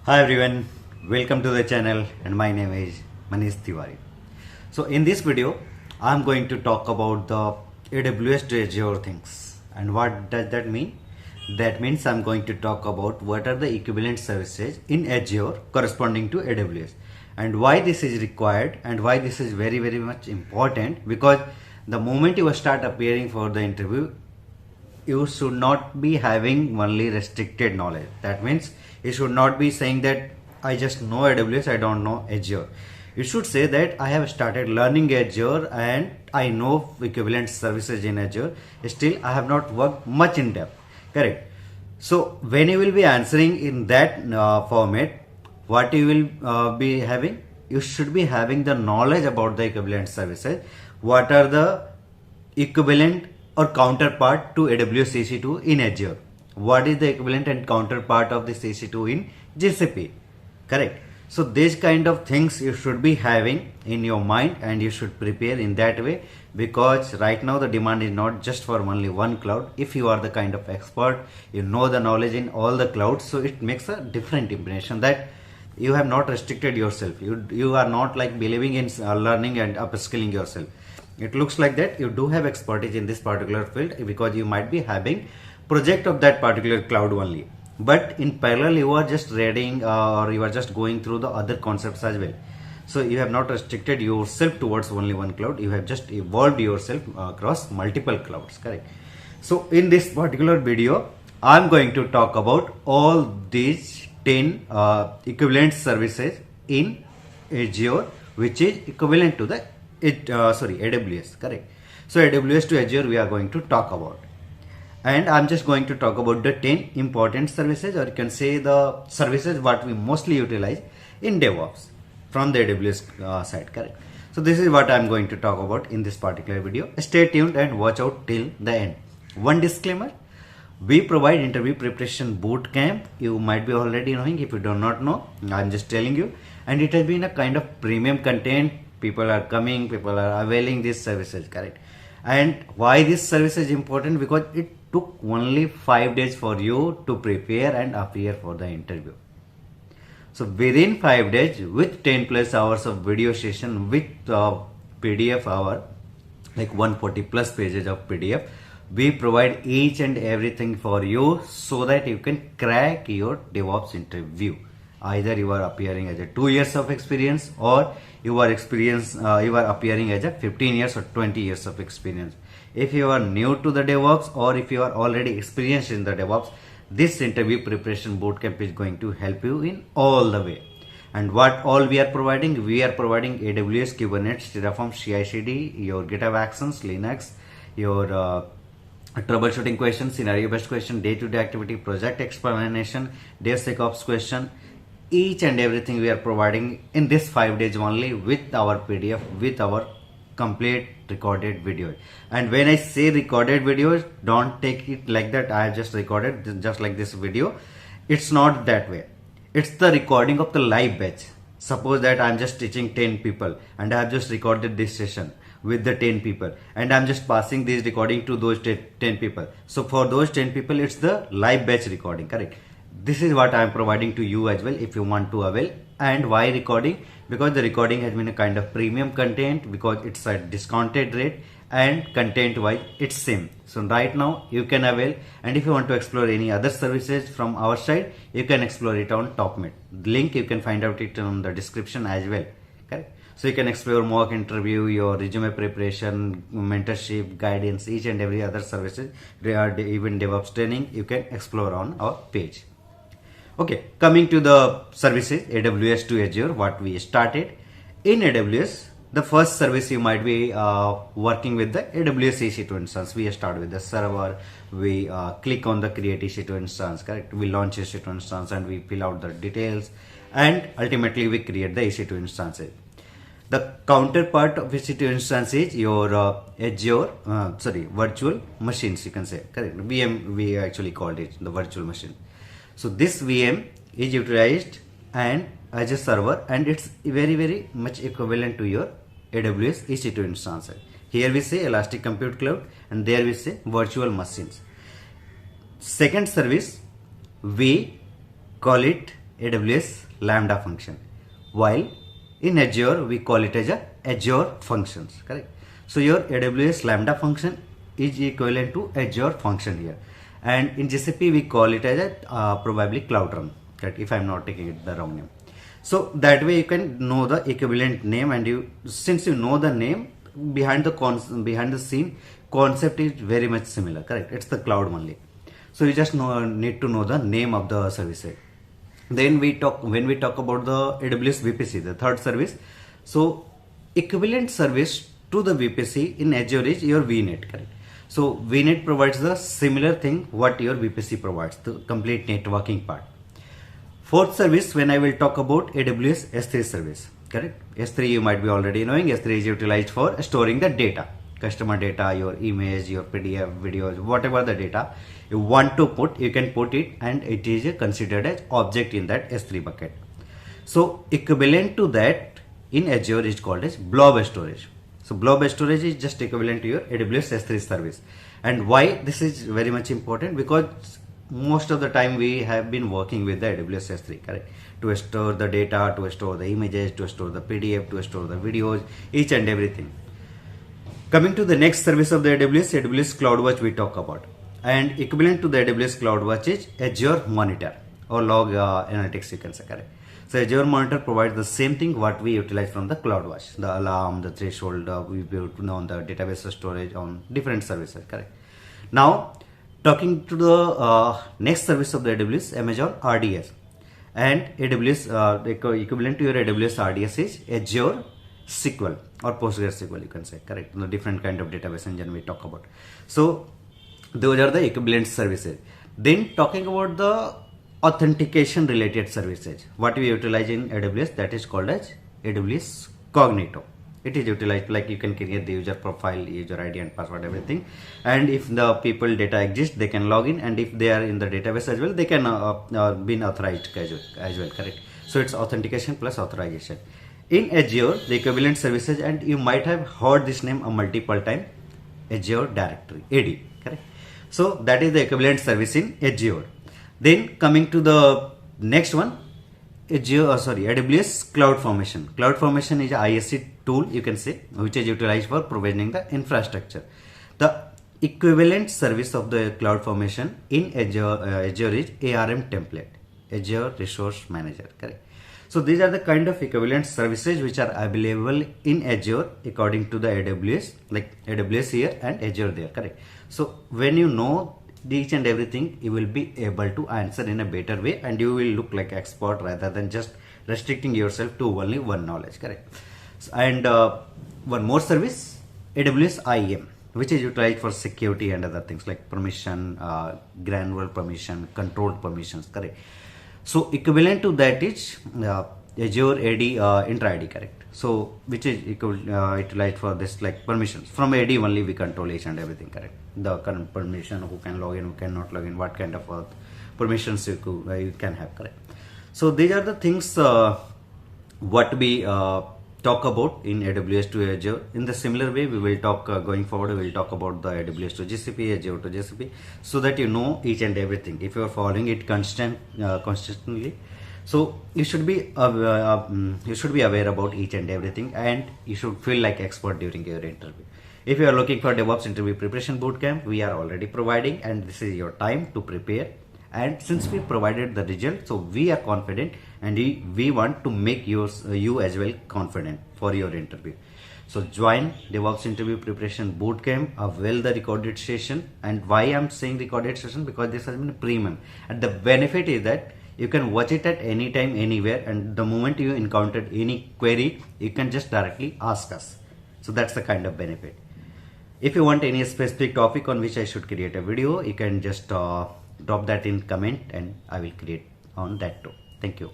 Hi everyone, welcome to the channel and my name is Manish. So in this video, I'm going to talk about the AWS to Azure things. And what does that mean? That means I'm going to talk about what are the equivalent services in Azure corresponding to AWS and why this is required and why this is very much important, because the moment you start appearing for the interview, you should not be having only restricted knowledge. That means you should not be saying that I just know AWS, I don't know Azure. You should say that I have started learning Azure and I know equivalent services in Azure. Still, I have not worked much in depth. Correct. So when you will be answering in that format, what you will be having? You should be having the knowledge about the equivalent services. What are the equivalent or counterpart to AWS EC2 in Azure? What is the equivalent and counterpart of this EC2 in GCP? Correct. So these kind of things you should be having in your mind and you should prepare in that way, because right now the demand is not just for only one cloud. If you are the kind of expert, you know the knowledge in all the clouds, so it makes a different impression that you have not restricted yourself. You are not like believing in learning and upskilling yourself. It looks like that you do have expertise in this particular field because you might be having project of that particular cloud only, but in parallel you are just reading or you are just going through the other concepts as well. So you have not restricted yourself towards only one cloud, you have just evolved yourself across multiple clouds. Correct. So in this particular video I'm going to talk about all these 10 equivalent services in Azure, which is equivalent to the AWS. Correct. So AWS to Azure we are going to talk about, and I'm just going to talk about the 10 important services, or you can say the services what we mostly utilize in DevOps from the AWS side. Correct. So this is what I'm going to talk about in this particular video. Stay tuned and watch out till the end. One disclaimer: we provide interview preparation boot camp. You might be already knowing. If you do not know, I'm just telling you. And it has been a kind of premium content. People are coming, people are availing these services. Correct. And why this service is important? Because it took only 5 days for you to prepare and appear for the interview. So within 5 days, with 10 plus hours of video session, with PDF hour, like 140 plus pages of PDF, we provide each and everything for you so that you can crack your DevOps interview. Either you are appearing as a 2 years of experience, or you are appearing as a 15 years or 20 years of experience. If you are new to the DevOps, or if you are already experienced in the DevOps, this interview preparation bootcamp is going to help you in all the way. And what all we are providing? We are providing AWS, Kubernetes, Terraform, CI/CD, your GitHub Actions, Linux, your troubleshooting question, scenario based question, day-to-day activity, project explanation, DevSecOps question. Each and everything we are providing in this 5 days only, with our PDF, with our complete recorded video. And when I say recorded videos, don't take it like that I have just recorded just like this video. It's not that way. It's the recording of the live batch. Suppose that I'm just teaching 10 people and I have just recorded this session with the 10 people, and I'm just passing this recording to those 10 people. So for those 10 people, it's the live batch recording. Correct. This is what I am providing to you as well if you want to avail. And why recording? Because the recording has been a kind of premium content, because it's a discounted rate, and content wise it's same. So right now you can avail, and if you want to explore any other services from our side, you can explore it on TopMate. Link you can find out it on the description as well. Correct. So you can explore mock interview, your resume preparation, mentorship, guidance, each and every other services, even DevOps training, you can explore on our page. Okay, coming to the services, AWS to Azure, what we started. In AWS, the first service you might be working with the AWS EC2 instance. We start with the server, we click on the create EC2 instance, correct? We launch EC2 instance and we fill out the details, and ultimately we create the EC2 instances. The counterpart of EC2 instance is your Azure, virtual machines, you can say, correct? VM, we actually called it the virtual machine. So this VM is utilized and as a server, and it's very much equivalent to your AWS EC2 instance. Here we say Elastic Compute Cloud, and there we say virtual machines. Second service, we call it AWS Lambda function, while in Azure we call it as a Azure functions, correct? So your AWS Lambda function is equivalent to Azure function here, and in GCP we call it as a probably Cloud Run, correct? If I'm not taking it the wrong name. So that way you can know the equivalent name, and since you know the name, behind the scene concept is very much similar, correct? It's the cloud only. So you just need to know the name of the services. Then when we talk about the AWS VPC, the third service. So equivalent service to the VPC in Azure is your VNet, correct? So VNet provides the similar thing what your VPC provides, the complete networking part. Fourth service, when I will talk about AWS S3 service, correct? S3 you might be already knowing. S3 is utilized for storing the data, customer data, your image, your PDF, videos, whatever the data you want to put, you can put it, and it is considered as object in that S3 bucket. So equivalent to that in Azure is called as blob storage. So blob storage is just equivalent to your AWS S3 service. And why this is very much important? Because most of the time we have been working with the AWS S3, correct? To store the data, to store the images, to store the PDF, to store the videos, each and everything. Coming to the next service of the AWS CloudWatch we talk about. And equivalent to the AWS CloudWatch is Azure Monitor or log analytics, you can say, correct? So Azure Monitor provides the same thing what we utilize from the CloudWatch, the alarm, the threshold, we built on the database storage on different services, correct? Now, talking to the next service of the AWS, Amazon RDS, and AWS equivalent to your AWS RDS is Azure SQL or PostgreSQL, you can say, correct? The different kind of database engine we talk about. So those are the equivalent services. Then talking about the authentication related services, what we utilize in AWS, that is called as AWS Cognito. It is utilized like you can create the user profile, user ID and password, everything, and if the people data exists, they can log in, and if they are in the database as well, they can be authorized as well, correct? So it's authentication plus authorization. In Azure, the equivalent services, and you might have heard this name a multiple time, Azure Directory, AD, correct? So that is the equivalent service in Azure. Then coming to the next one, AWS CloudFormation. CloudFormation is a ISC tool, you can say, which is utilized for provisioning the infrastructure. The equivalent service of the CloudFormation in Azure is ARM template, Azure Resource Manager, correct? So these are the kind of equivalent services which are available in Azure according to the AWS, like AWS here and Azure there, correct? So when you know each and everything, you will be able to answer in a better way, and you will look like expert rather than just restricting yourself to only one knowledge, correct? And one more service, AWS IAM, which is utilized for security and other things like permission, granular permission, controlled permissions, correct? So equivalent to that is Azure AD intra ID, correct? So which is utilized for this like permissions. From AD only we control each and everything, correct? The current permission, who can log in, who cannot log in, what kind of permissions you can have, correct? So these are the things what we talk about in AWS to Azure. In the similar way, we will talk going forward, we will talk about the AWS to GCP, Azure to GCP, so that you know each and everything. If you are following it consistently, so you should be aware about each and everything, and you should feel like expert during your interview. If you are looking for DevOps interview preparation bootcamp, we are already providing, and this is your time to prepare. And since we provided the result, so we are confident, and we want to make you as well confident for your interview. So join DevOps interview preparation bootcamp, avail the recorded session. And why I'm saying recorded session? Because this has been premium, and the benefit is that you can watch it at any time, anywhere, and the moment you encountered any query, you can just directly ask us. So that's the kind of benefit. If you want any specific topic on which I should create a video, you can just drop that in comment, and I will create on that too. Thank you.